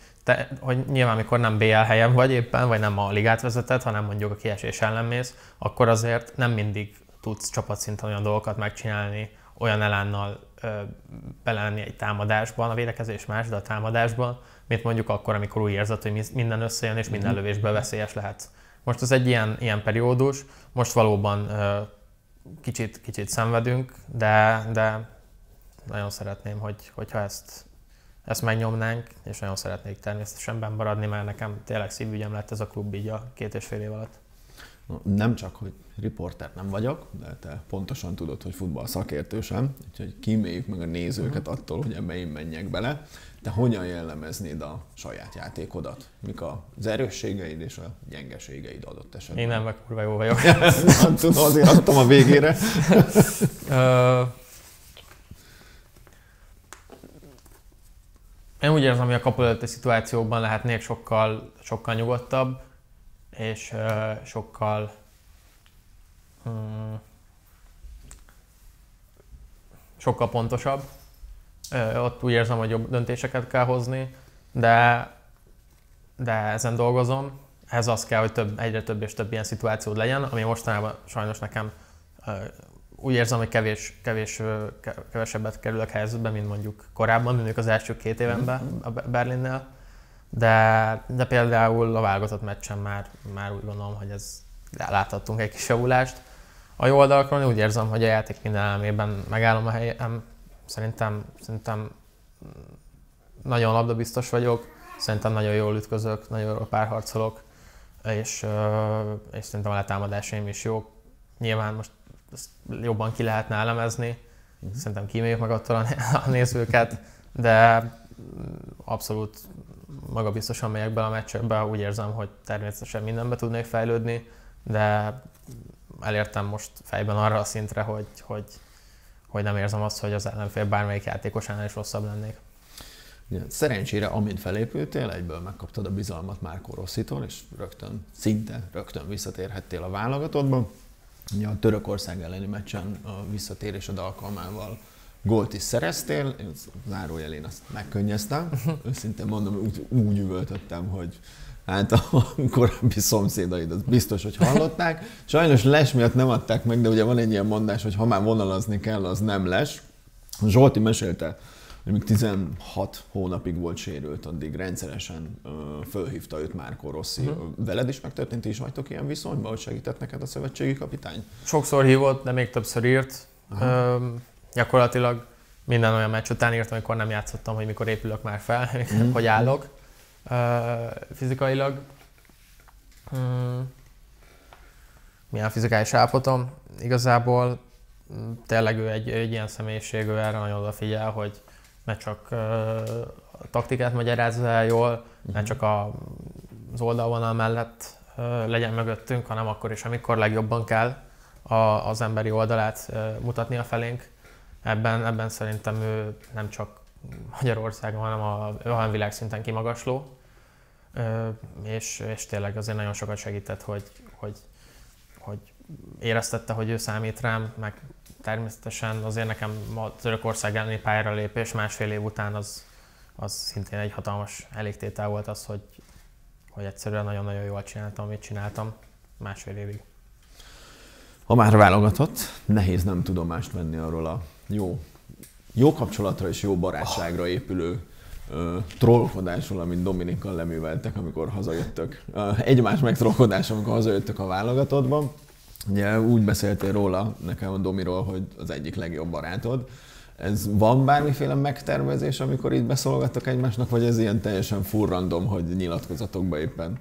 nyilván amikor nem BL helyen vagy éppen, vagy nem a ligát vezeted, hanem mondjuk a kiesés ellen mész, akkor azért nem mindig tudsz csapatszinten olyan dolgokat megcsinálni, olyan elánnal belelenni egy támadásban, a védekezés más, de a támadásban, mint mondjuk akkor, amikor úgy érzed, hogy minden összejön és minden lövésből veszélyes lehetsz. Most ez egy ilyen periódus, most valóban kicsit szenvedünk, de nagyon szeretném, hogyha ezt megnyomnánk, és nagyon szeretnék természetesen benn maradni, mert nekem tényleg szívügyem lett ez a klub így a 2,5 év alatt. Nem csak, hogy riporter nem vagyok, de te pontosan tudod, hogy futball szakértő sem, úgyhogy kíméljük meg a nézőket attól, hogy ebbe én menjek bele. Te hogyan jellemeznéd a saját játékodat? Mik az erősségeid és a gyengeségeid adott esetben? Én nem, meg kurva jó vagyok. Tudom, azért adtam a végére. Én úgy érzem, hogy a kapu előtti szituációkban lehetnék sokkal nyugodtabb, és sokkal pontosabb. Ott úgy érzem, hogy jobb döntéseket kell hozni, de ezen dolgozom. Ehhez az kell, hogy egyre több és több ilyen szituációd legyen, ami mostanában sajnos nekem úgy érzem, hogy kevesebbet kerülök helyzetbe, mint mondjuk korábban, mondjuk az első 2 évenben a Berlinnél. De például a válogatott meccsen már úgy gondolom, hogy láthattunk egy kis javulást. A jó oldalakon úgy érzem, hogy a játék minden elemében megállom a helyem. Szerintem nagyon labdabiztos vagyok, szerintem nagyon jól ütközök, nagyon jól párharcolok, és szerintem a letámadásaim is jók. Nyilván most ezt jobban ki lehetne elemezni, szerintem kíméljük meg attól a nézőket, de abszolút magabiztosan megyek bele a meccsekbe, úgy érzem, hogy természetesen mindenbe tudnék fejlődni, de elértem most fejben arra a szintre, hogy nem érzem azt, hogy az ellenfél bármelyik játékosánál is rosszabb lennék. Szerencsére, amint felépültél, egyből megkaptad a bizalmat Marco Rossitól, és szinte rögtön visszatérhettél a válogatottba. Ugye a Törökország elleni meccsen a visszatérésed alkalmával gólt is szereztél, én zárójelén azt megkönnyeztem. Őszintén mondom, úgy üvöltöttem, hogy hát a korábbi szomszédaid az biztos, hogy hallották. Sajnos les miatt nem adták meg, de ugye van egy ilyen mondás, hogy ha már vonalazni kell, az nem les. Zsolti mesélte, hogy még 16 hónapig volt sérült, addig rendszeresen fölhívta őt Marco Rossi. Veled is megtörtént, ti is vagytok ilyen viszonyban, hogy segített neked a szövetségi kapitány? Sokszor hívott, de még többször írt. Gyakorlatilag minden olyan meccs után írtam, amikor nem játszottam, hogy mikor épülök már fel, hogy állok fizikailag. Milyen fizikális állapotom? Igazából tényleg ő egy ilyen személyiség, ő erre nagyon odafigyel, hogy ne csak a taktikát magyarázza el jól, ne csak az oldalvonal mellett legyen mögöttünk, hanem akkor is, amikor legjobban kell az emberi oldalát mutatni a felénk. Ebben szerintem ő nem csak Magyarországon, hanem világszinten kimagasló. És tényleg azért nagyon sokat segített, hogy éreztette, hogy ő számít rám, meg természetesen azért nekem a Törökország elleni pályára lépés másfél év után az szintén egy hatalmas elégtétel volt az, hogy egyszerűen nagyon-nagyon jól csináltam, amit csináltam másfél évig. Ha már válogatott, nehéz nem tudomást venni arról a jó kapcsolatra és jó barátságra épülő trollkodásról, amit Dominikkal leműveltek, amikor hazajöttök. Egymás megtrollkodás, amikor hazajöttök a válogatottban. Ugye úgy beszéltél róla, nekem a Domiról, hogy az egyik legjobb barátod. Ez van bármiféle megtervezés, amikor itt beszólgattok egymásnak, vagy ez ilyen teljesen full random, hogy nyilatkozatokban éppen?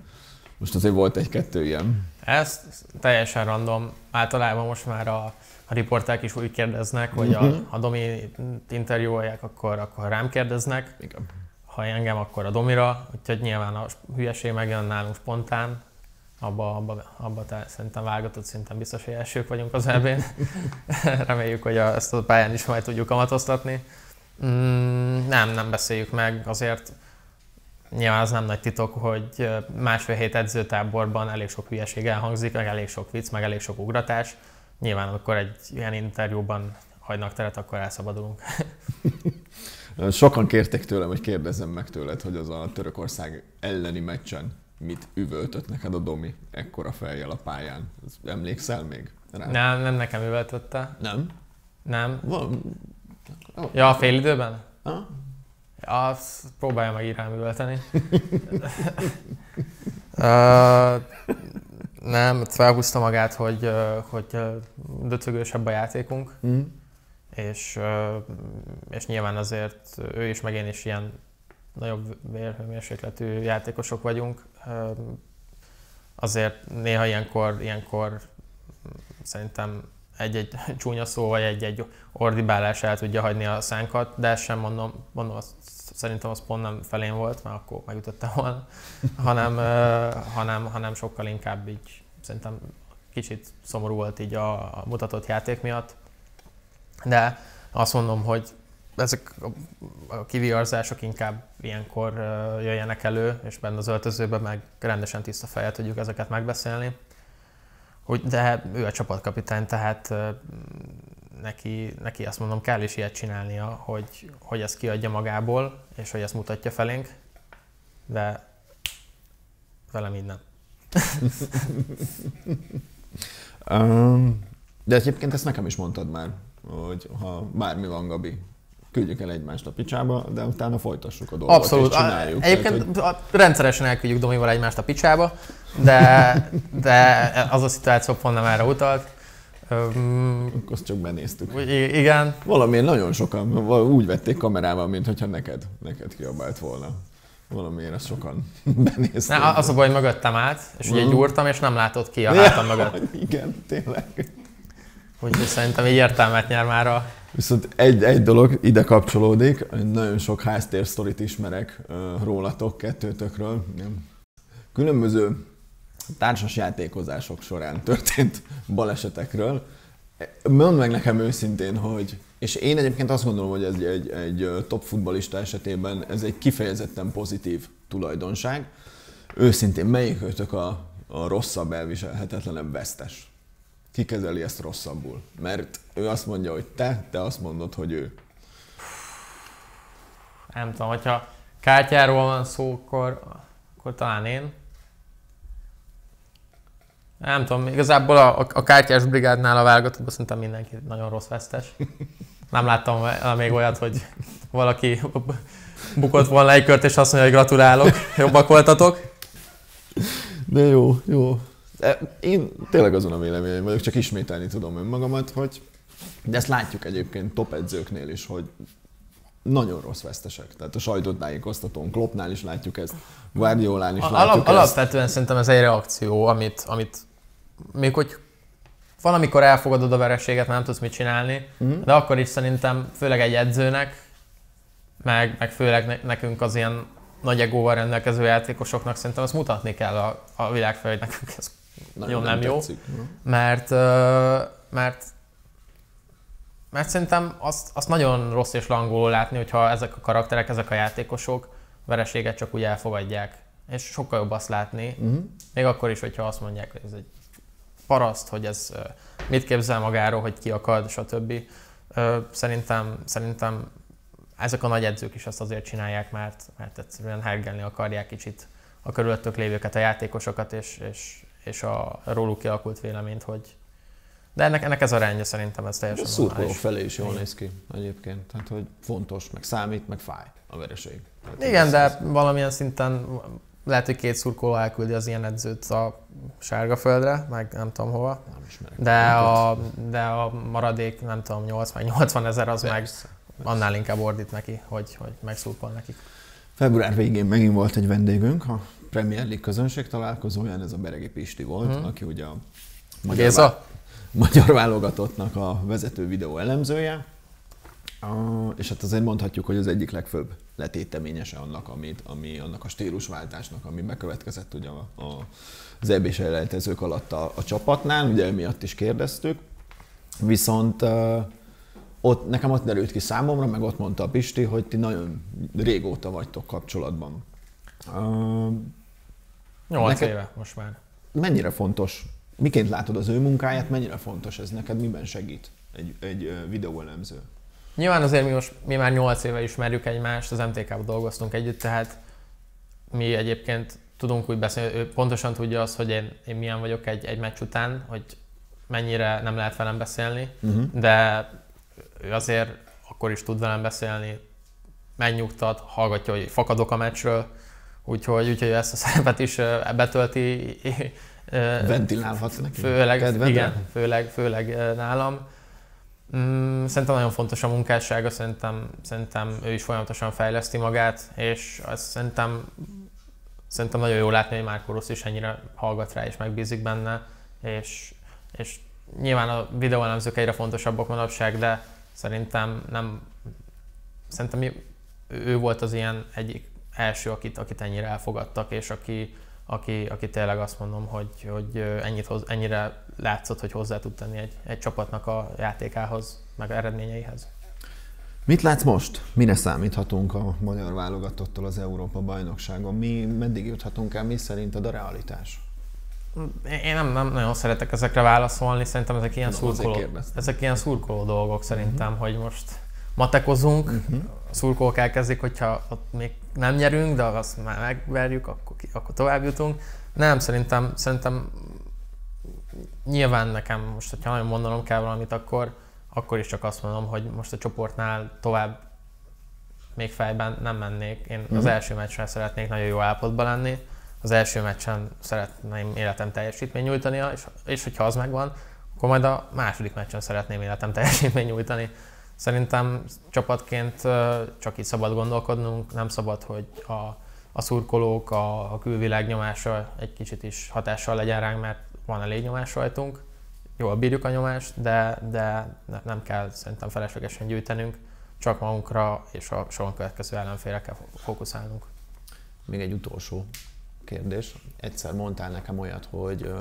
Most azért volt egy-kettő ilyen. Ez teljesen random. Általában most már a riporták is úgy kérdeznek, hogy a Domi interjúolják, akkor rám kérdeznek. Igen. Ha engem, akkor a Domira. Úgyhogy nyilván a hülyeség megjön nálunk spontán. Abba szerintem válogatott szinten biztos, hogy elsők vagyunk az EB-n. Reméljük, hogy ezt a pályán is majd tudjuk kamatoztatni. Nem beszéljük meg. Azért nyilván az nem nagy titok, hogy másfél hét edzőtáborban elég sok hülyeség elhangzik, meg elég sok vicc, meg elég sok ugratás. Nyilván, amikor egy ilyen interjúban hagynak teret, akkor elszabadulunk. Sokan kérték tőlem, hogy kérdezzem meg tőled, hogy az a Törökország elleni meccsen mit üvöltött neked a Domi ekkora fejjel a pályán. Emlékszel még rá? Nem nekem üvöltötte. Nem? Nem. Ja, a félidőben? Ha? Azt próbálja meg így rám üvölteni. Nem, felhúzta magát, hogy döcögősebb a játékunk. És nyilván azért ő is, meg én is ilyen nagyobb vérhőmérsékletű játékosok vagyunk. Azért néha ilyenkor szerintem egy csúnya szó vagy egy ordibálás el tudja hagyni a szánkat, de ezt sem mondom szerintem az pont nem felén volt, mert akkor megütöttem volna, hanem sokkal inkább így szerintem kicsit szomorú volt így a mutatott játék miatt. De azt mondom, hogy ezek a kiviarzások inkább ilyenkor jöjjenek elő, és benne az öltözőben meg rendesen tiszta fejjel tudjuk ezeket megbeszélni. De ő a csapatkapitány, tehát neki azt mondom, kell is ilyet csinálnia, hogy ezt kiadja magából, és hogy ezt mutatja felénk, de velem így nem. De egyébként ezt nekem is mondtad már, hogy ha bármi van, Gabi, küldjük el egymást a picsába, de utána folytassuk a dolgot. Abszolút. És csináljuk. Egyébként tehát, rendszeresen elküldjük Domival egymást a picsába, de az a szituáció pont nem erre utalt. Azt csak benéztük. Igen. Valamiért nagyon sokan úgy vették kamerával, mintha neked kiabált volna. Valamiért ezt sokan benézték. Az a baj, hogy mögöttem át, és ugye gyúrtam, és nem látott ki a hátam mögött. Igen, tényleg. Úgyhogy szerintem így értelmet nyer már a... Viszont egy dolog ide kapcsolódik, nagyon sok háztér sztorit ismerek rólatok, kettőtökről. Különböző társas játékozások során történt balesetekről. Mondd meg nekem őszintén, hogy... És én egyébként azt gondolom, hogy ez egy top futballista esetében ez egy kifejezetten pozitív tulajdonság. Őszintén, melyikőtök a rosszabb, elviselhetetlenebb vesztes? Ki kezeli ezt rosszabbul? Mert ő azt mondja, hogy te azt mondod, hogy ő. Nem tudom, hogyha kártyáról van szó, akkor talán én. Nem tudom, igazából a kártyás brigádnál a válogatottban szerintem mindenki nagyon rossz vesztes. Nem láttam még olyat, hogy valaki bukott volna egy kört és azt mondja, hogy gratulálok, jobbak voltatok. De jó. Én tényleg azon a véleményem vagyok, csak ismételni tudom önmagamat, hogy... De ezt látjuk egyébként top edzőknél is, hogy nagyon rossz vesztesek. Tehát a sajtótájékoztatón, Kloppnál is látjuk ezt, Guardiolán is látjuk ezt. Alapvetően szerintem ez egy reakció, amit még hogy van, amikor elfogadod a vereséget, nem tudsz mit csinálni, de akkor is szerintem főleg egy edzőnek, meg főleg nekünk az ilyen nagy egóval rendelkező játékosoknak szerintem azt mutatni kell a világ felé, hogy nekünk ez nagyon nem jó. Mert szerintem azt nagyon rossz és langoló látni, hogyha ezek a karakterek, ezek a játékosok vereséget csak úgy elfogadják. És sokkal jobb azt látni, még akkor is, hogyha azt mondják, hogy ez egy paraszt, hogy ez mit képzel magáról, hogy ki akad, stb. Szerintem ezek a nagy edzők is ezt azért csinálják, mert egyszerűen hergelni akarják kicsit a körülöttük lévőket, a játékosokat, és a róluk kialakult véleményt, hogy... De ennek ez a rendje szerintem, ez teljesen normális. A szurkolók felé is jól néz ki egyébként, tehát hogy fontos, meg számít, meg fáj a vereség. Tehát igen, de valamilyen szinten lehet, hogy 2 szurkoló elküldi az ilyen edzőt a sárga földre, meg nem tudom hova. Nem ismerek. De a maradék, nem tudom, 80 ezer az persze, meg annál inkább ordít neki, hogy megszurkol nekik. Február végén megint volt egy vendégünk, a Premier League közönség találkozóján, ez a Beregi Pisti volt, aki ugye a magyar válogatottnak a vezető videó elemzője. És hát azért mondhatjuk, hogy az egyik legfőbb letéteményese annak, annak a stílusváltásnak, ami bekövetkezett ugye az EB-s elejtezők alatt a csapatnál, ugye emiatt is kérdeztük. Viszont nekem ott derült ki számomra, meg ott mondta a Pisti, hogy ti nagyon régóta vagytok kapcsolatban. 8 éve most már. Mennyire fontos, miként látod az ő munkáját, mennyire fontos ez neked, miben segít egy videóelemző? Nyilván azért mi már 8 éve ismerjük egymást, az MTK-ban dolgoztunk együtt, tehát mi egyébként tudunk úgy beszélni, ő pontosan tudja azt, hogy én milyen vagyok egy meccs után, hogy mennyire nem lehet velem beszélni, de ő azért akkor is tud velem beszélni, megnyugtat, hallgatja, hogy fakadok a meccsről, úgyhogy ezt a szerepet is betölti. Ventilálhatsz neki? Főleg nálam. Szerintem nagyon fontos a munkássága, szerintem ő is folyamatosan fejleszti magát, és azt szerintem nagyon jó látni, hogy Marco Rossi is ennyire hallgat rá és megbízik benne, és nyilván a videóelemzők egyre fontosabbak manapság, de szerintem ő volt az ilyen egyik első, akit ennyire elfogadtak, és aki tényleg azt mondom, hogy ennyire látszott, hogy hozzá tud tenni egy csapatnak a játékához, meg eredményeihez. Mit látsz most? Mire számíthatunk a magyar válogatottal az Európa-bajnokságon? Meddig juthatunk el? Mi szerinted a realitás? Én nem nagyon szeretek ezekre válaszolni, szerintem ezek ilyen szurkoló dolgok szerintem, hogy most matekozunk, a szurkolók elkezdik, hogyha ott még nem nyerünk, de azt már megverjük, akkor tovább jutunk. Nem, szerintem nyilván nekem most, hogyha nagyon mondanom kell valamit, akkor is csak azt mondom, hogy most a csoportnál tovább még fejben nem mennék. Én az első meccsen szeretnék nagyon jó állapotban lenni, az első meccsen szeretném életem teljesítmény nyújtania, és hogyha az megvan, akkor majd a második meccsen szeretném életem teljesítmény nyújtani. Szerintem csapatként csak így szabad gondolkodnunk, nem szabad, hogy a szurkolók, a külvilág nyomása egy kicsit is hatással legyen ránk, mert van elég nyomás rajtunk. Jól bírjuk a nyomást, de nem kell szerintem feleslegesen gyűjtenünk, csak magunkra és a soron következő ellenfélre kell fókuszálnunk. Még egy utolsó kérdés. Egyszer mondtál nekem olyat, hogy,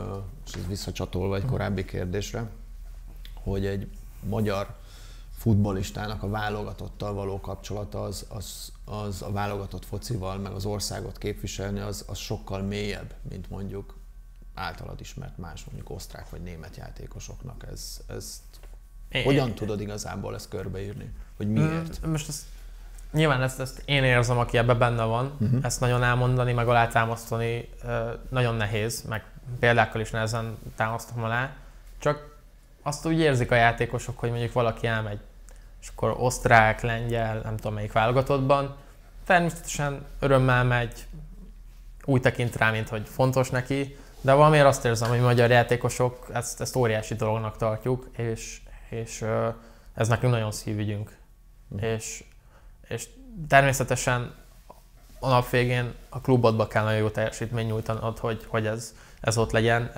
és ez visszacsatolva egy korábbi kérdésre, hogy egy magyar futballistának a válogatottal való kapcsolata az a válogatott focival, meg az országot képviselni, az sokkal mélyebb, mint mondjuk általad ismert más, mondjuk osztrák vagy német játékosoknak. Hogyan tudod igazából ezt körbeírni? Hogy miért? Most nyilván ezt én érzem, aki ebben benne van. Ezt nagyon elmondani, meg alátámasztani nagyon nehéz, meg példákkal is nehezen támasztom alá. Csak azt úgy érzik a játékosok, hogy mondjuk valaki elmegy, és akkor osztrák, lengyel, nem tudom melyik válogatottban, természetesen örömmel megy, úgy tekint rá, mint hogy fontos neki, de valamiért azt érzem, hogy magyar játékosok ezt óriási dolognak tartjuk, és ez nekünk nagyon szívügyünk. És természetesen a nap végén a klubodba kell nagyon jó teljesítmény nyújtanod, hogy ez ott legyen,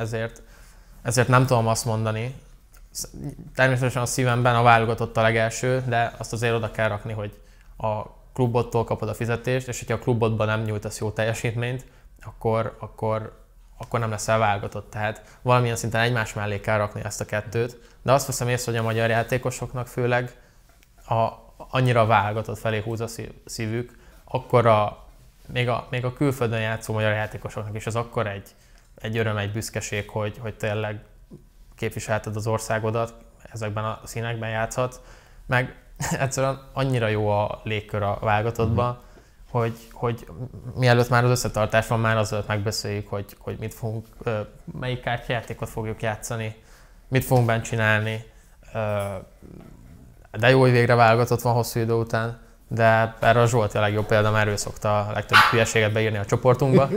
ezért nem tudom azt mondani. Természetesen a szívemben a válogatott a legelső, de azt azért oda kell rakni, hogy a klubodtól kapod a fizetést, és hogyha a klubodban nem nyújtasz jó teljesítményt, akkor nem leszel válogatott. Tehát valamilyen szinten egymás mellé kell rakni ezt a kettőt. De azt veszem észre, hogy a magyar játékosoknak főleg annyira válogatott felé húz a szívük, akkor még a külföldön játszó magyar játékosoknak is az akkor egy öröm, egy büszkeség, hogy tényleg képviselted az országodat, ezekben a színekben játszhat, meg egyszerűen annyira jó a légkör a válogatottban, hogy mielőtt már az összetartás van, már azelőtt megbeszéljük, hogy mit fogunk, melyik kártyajátékot fogjuk játszani, mit fogunk bent csinálni. De jó, hogy végre válogatott van hosszú idő után, de erre a Zsolti a legjobb példa, mert ő szokta a legtöbb hülyeséget beírni a csoportunkba.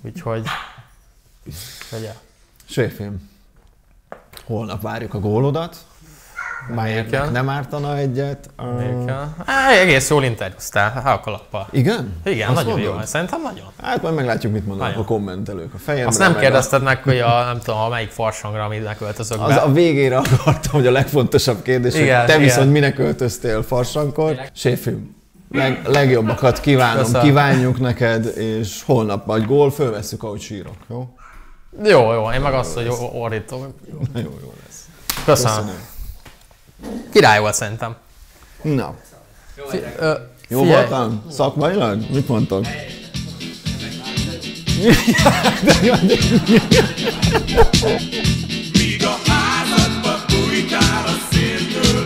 Úgyhogy ja. Séfém, holnap várjuk a gólodat. Májérnek nem ártana egyet. Egész jól interjúztál, halkalappal. Igen? Igen, azt nagyon mondod? jó. Szerintem nagyon. Hát majd meglátjuk, mit mondanak a kommentelők. A fejemre. Azt nem kérdezted meg, hogy nem tudom, melyik farsangra, amit költözök be. Az a végére akartam, hogy a legfontosabb kérdés, igen, hogy te viszont minek költöztél farsankor. Séfém, legjobbakat kívánjuk neked, és holnap vagy gól, fölvesszük, ahogy sírok, jó? Jó, én meg azt, hogy ordítok. Jó lesz. Köszönöm. Király volt szerintem. Na. Jó voltam? Szakmailag? Mit mondtok? Míg a házadba bújtál a széltől,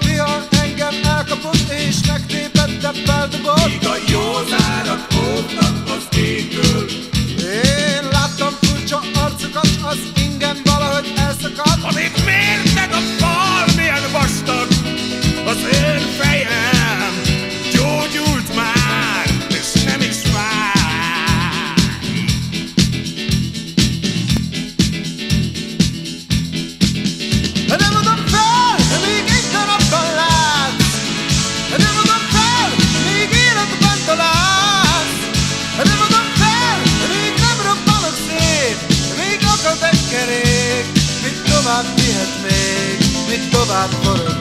Vihar engem elkapott és megtépett, de feldobott. míg a józárak óvnak az égtől, Én láttam furcsa arcokat, az ingem valahogy elszakadt. amit mértek a fal, milyen vastag az én fejem, gyógyult már, és nem is fáj. Nem adom fel, míg egy darabban látsz. Nem adom fel, míg életben találsz. Nem adom fel, míg nem robbanok szét. Még akad egy kerék, mit tovább vihet még, mit tovább forog.